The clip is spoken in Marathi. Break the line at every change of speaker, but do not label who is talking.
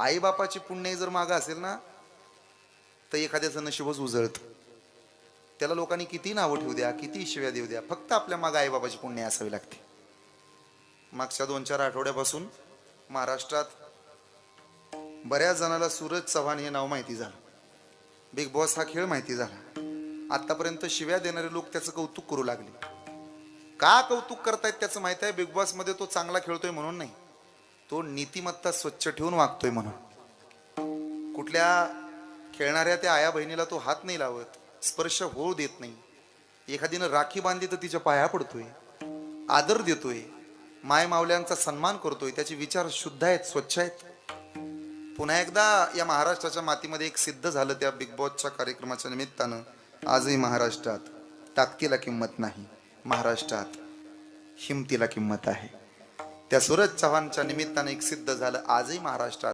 आई बापाची पुण्य जर मागं असेल ना तर एखाद्याचं नशीबच उजळतं. त्याला लोकांनी किती नावं ठेवू द्या, किती शिव्या देऊ द्या, फक्त आपल्या मागं आई बाबाची पुण्य असावी लागते. मागच्या 2-4 आठवड्यापासून महाराष्ट्रात बऱ्याच जणाला सूरज चव्हाण हे नाव माहिती झालं. बिग बॉस हा खेळ माहिती झाला. आतापर्यंत शिव्या देणारे लोक त्याचं कौतुक करू लागले. का कौतुक करतायत त्याचं माहित आहे? बिग बॉस मध्ये तो चांगला खेळतोय म्हणून नाही, तो नीतिमत्ता स्वच्छ ठेवून वागतोय म्हणून. कुठल्या खेळणाऱ्या त्या आया बहिणीला तो हात नाही लावत, स्पर्श होऊ देत नाही. एखादीनं राखी बांधली तर तिच्या पाया पडतोय, आदर देतोय, माय मावल्यांचा सन्मान करतोय. त्याचे विचार शुद्ध आहेत, स्वच्छ आहेत. पुन्हा एकदा या महाराष्ट्राच्या मातीमध्ये एक सिद्ध झालं त्या बिग बॉसच्या कार्यक्रमाच्या निमित्तानं. आजही महाराष्ट्रात ताकदीला किंमत नाही, महाराष्ट्रात हिमतीला किंमत आहे. त्या सूरज चव्हाणच्या निमित्तानं एक सिद्ध झालं. आजही महाराष्ट्रात